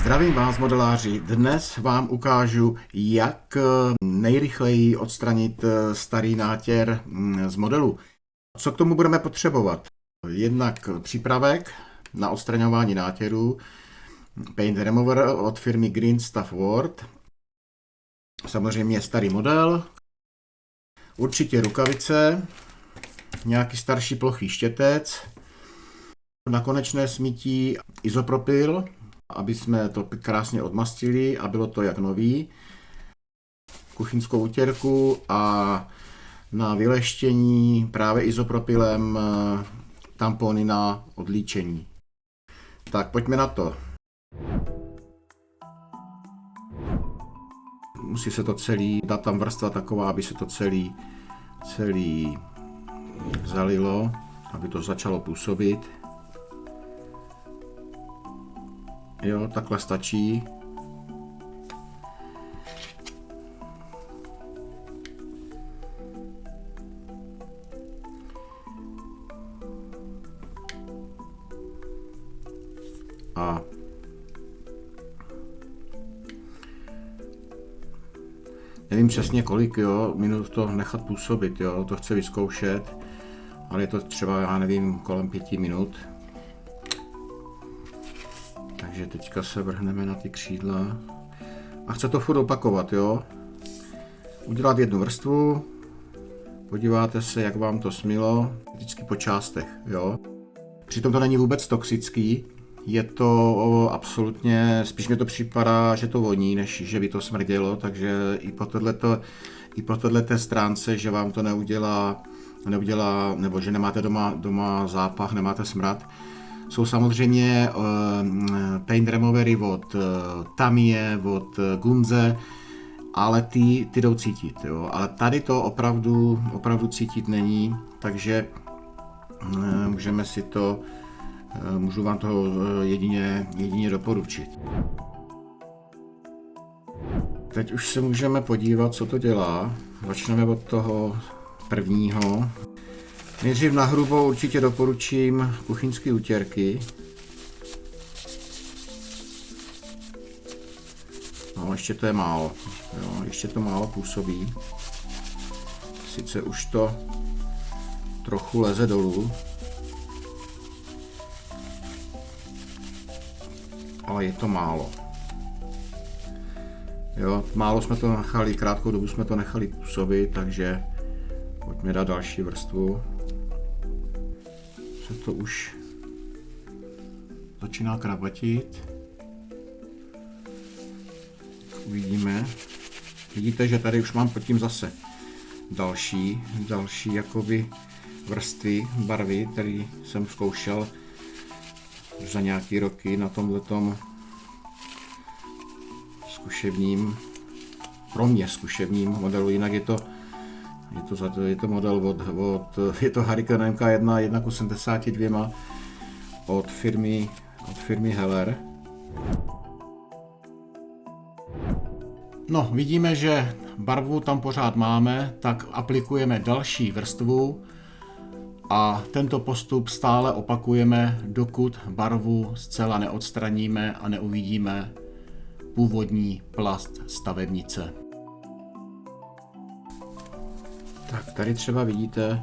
Zdravím vás, modeláři. Dnes vám ukážu, jak nejrychleji odstranit starý nátěr z modelu. Co k tomu budeme potřebovat? Jednak přípravek na odstraňování nátěru, Paint Remover od firmy Green Stuff World. Samozřejmě starý model, určitě rukavice, nějaký starší plochý štětec, na konečné smítí izopropyl, aby jsme to krásně odmastili a bylo to jak nový, kuchyňskou utěrku a na vyleštění právě izopropylem tampony na odlíčení. Tak pojďme na to. Musí se to celý, dát tam vrstva taková, aby se to celý zalilo, aby to začalo působit. Jo, takhle stačí. A nevím přesně kolik, jo, minut to nechat působit, jo, to chci vyzkoušet, ale je to třeba, já nevím, kolem 5 minut. Takže teďka se vrhneme na ty křídla a chce to furt opakovat, jo. Udělat jednu vrstvu, podíváte se, jak vám to smilo, vždycky po částech, jo. Přitom to není vůbec toxický, je to absolutně, spíš mi to připadá, že to voní, než že by to smrdělo, takže i po této stránce, že vám to neudělá, nebo že nemáte doma zápach, nemáte smrad. Jsou samozřejmě paint removery od Tamiya, od Gunze, ale ty jdou cítit, jo. Ale tady to opravdu cítit není, takže můžu vám to jedině doporučit. Teď už se můžeme podívat, co to dělá. Začneme od toho prvního. Nejdřív na hrubo určitě doporučím kuchyňské utěrky. No, ještě to je málo. Jo, ještě to málo působí. Sice už to trochu leze dolů, ale je to málo. Jo, málo jsme to nechali, krátkou dobu jsme to nechali působit, takže pojďme dát další vrstvu. Se to už začíná krabatit. Uvidíme. Vidíte, že tady už mám pod tím zase další jakoby vrstvy barvy, které jsem zkoušel za nějaký roky na tomhletom pro mě zkušebním modelu, jinak je to model je to Hurricane MK1 1:82 od firmy Heller. No, vidíme, že barvu tam pořád máme, tak aplikujeme další vrstvu a tento postup stále opakujeme, dokud barvu zcela neodstraníme a neuvidíme původní plast stavebnice. Tak tady třeba vidíte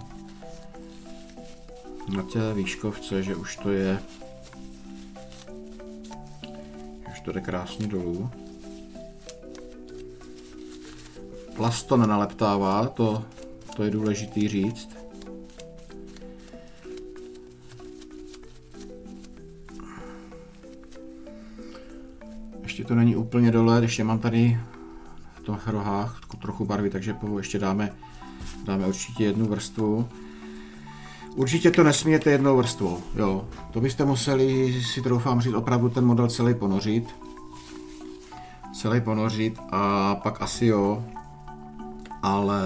na té výškovce, že už to jde krásně dolů. Plast to nenaleptává, to je důležitý říct. Ještě to není úplně dole, ještě mám tady v těch rohách trochu barvy, takže ještě dáme určitě jednu vrstvu. Určitě to nesmíjete jednou vrstvou, jo. To byste museli, si troufám říct, opravdu ten model celý ponořit a pak asi jo, ale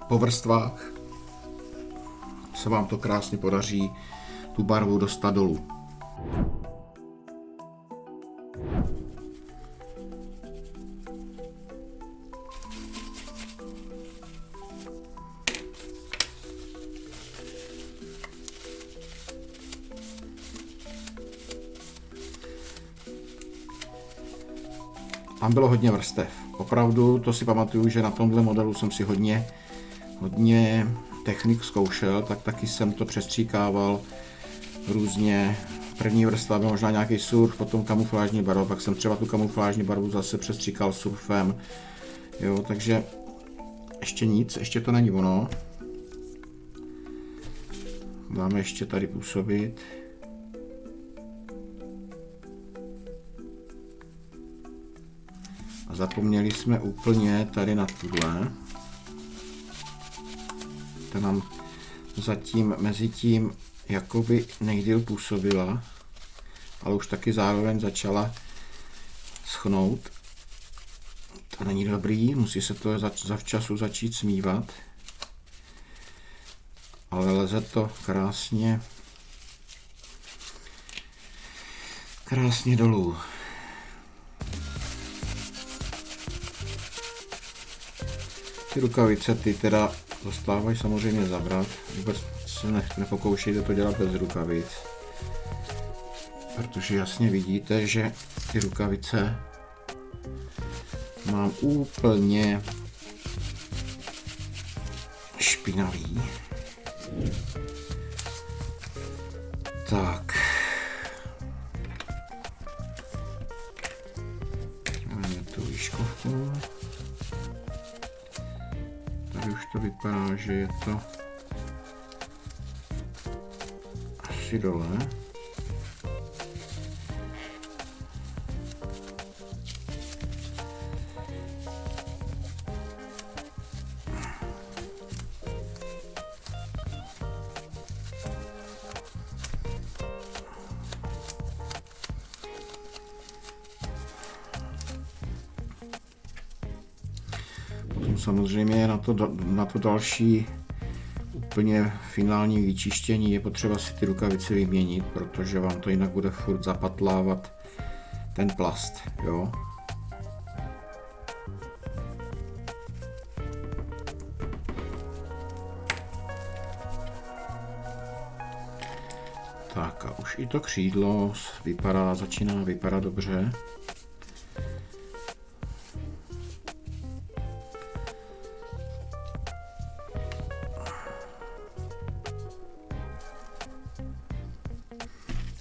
po vrstvách se vám to krásně podaří tu barvu dostat dolů. tam bylo hodně vrstev. Opravdu, to si pamatuju, že na tomhle modelu jsem si hodně technik zkoušel, tak taky jsem to přestříkával různě. První vrstva byl možná nějaký surf, potom kamuflážní barva, pak jsem třeba tu kamuflážní barvu zase přestříkal surfem. Jo, takže ještě nic, ještě to není ono. Dáme ještě tady působit. A zapomněli jsme úplně tady na tuhle. Ta nám zatím mezi tím jakoby nejdýl působila, ale už taky zároveň začala schnout. To není dobrý, musí se to zavčasu začít smívat. Ale leze to krásně dolů. Ty rukavice ty teda dostávají samozřejmě zabrat. Vůbec se nepokoušejte to dělat bez rukavic. Protože jasně vidíte, že ty rukavice mám úplně špinavý. Tak. Máme tu výškovku. Tady už to vypadá, že je to asi dole. Samozřejmě na to další úplně finální vyčištění je potřeba si ty rukavice vyměnit, protože vám to jinak bude furt zapatlávat ten plast, jo. Tak a už i to křídlo začíná vypadat dobře.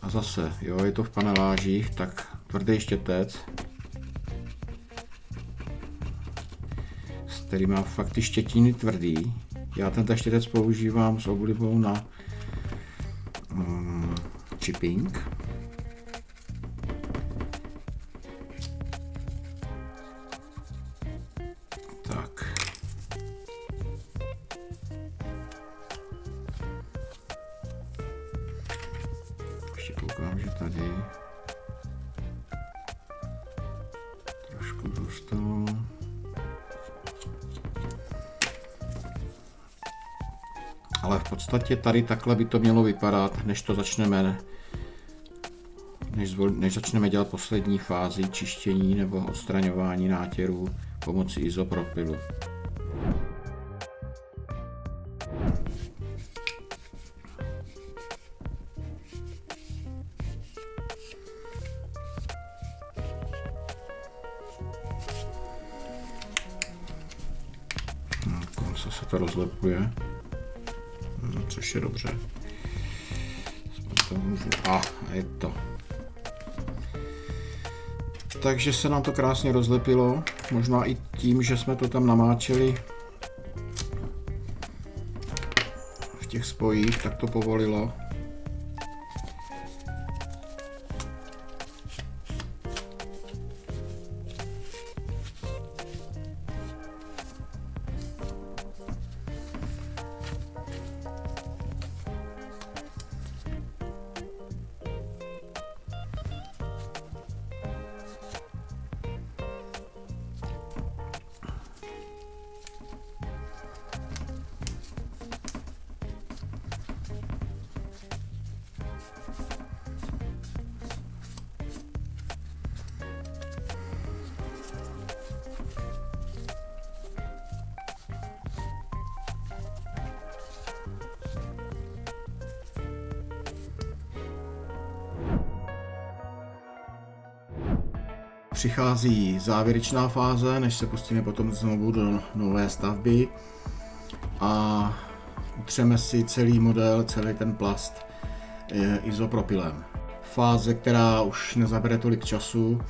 A zase, jo, je to v panelážích, tak tvrdý štětec, který má fakt ty štětiny tvrdý. Já ten štětec používám s oblibou na chipping. Tak. Ještě koukám, že tady trošku zůstalo. Ale v podstatě tady takhle by to mělo vypadat, než začneme dělat poslední fázi čištění nebo odstraňování nátěrů pomocí izopropilu. Konce se to rozlepuje, což je dobře. To můžu. A je to. Takže se nám to krásně rozlepilo, možná i tím, že jsme to tam namáčeli v těch spojích, tak to povolilo. Přichází závěrečná fáze, než se pustíme potom znovu do nové stavby a utřeme si celý model, celý ten plast izopropylem. Fáze, která už nezabere tolik času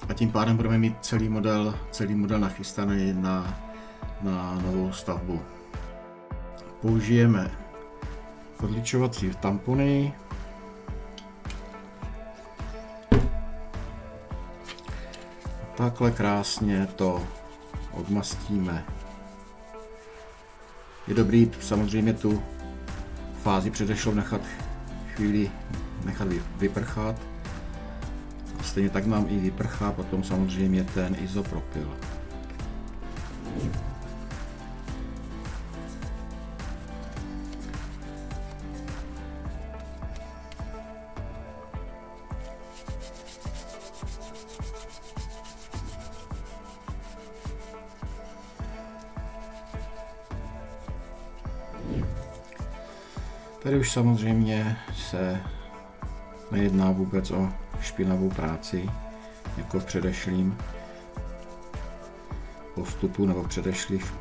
a tím pádem budeme mít celý model nachystaný na novou stavbu. Použijeme odličovací tampony. Takhle krásně to odmastíme. Je dobrý samozřejmě tu fázi předešlou nechat chvíli vyprchat. Stejně tak nám i vyprchá potom samozřejmě ten izopropyl. Tady už samozřejmě se nejedná vůbec o špinavou práci, jako v předešlým postupu nebo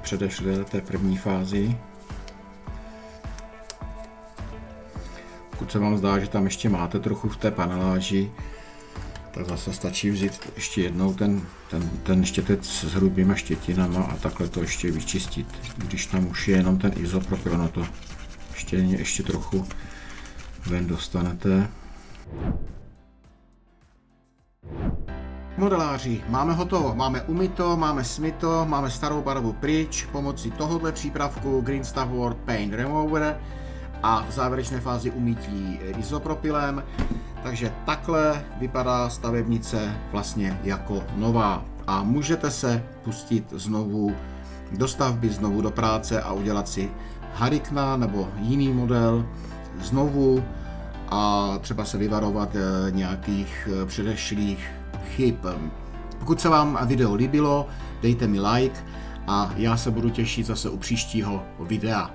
předešlé té první fázi. Pokud se vám zdá, že tam ještě máte trochu v té paneláži, tak zase stačí vzít ještě jednou ten štětec s hrubýma štětinama a takhle to ještě vyčistit. Když tam už je jenom ten izopropyl, no to ještě trochu ven dostanete. Modeláři, máme hotovo, máme umyto, máme smyto, máme starou barvu pryč pomocí tohoto přípravku Green Stuff World Paint Remover a v závěrečné fázi umytí izopropylem. Takže takhle vypadá stavebnice vlastně jako nová a můžete se pustit znovu do stavby, znovu do práce a udělat si Hurricana nebo jiný model znovu a třeba se vyvarovat nějakých předešlých chyb. Pokud se vám video líbilo, dejte mi like a já se budu těšit zase u příštího videa.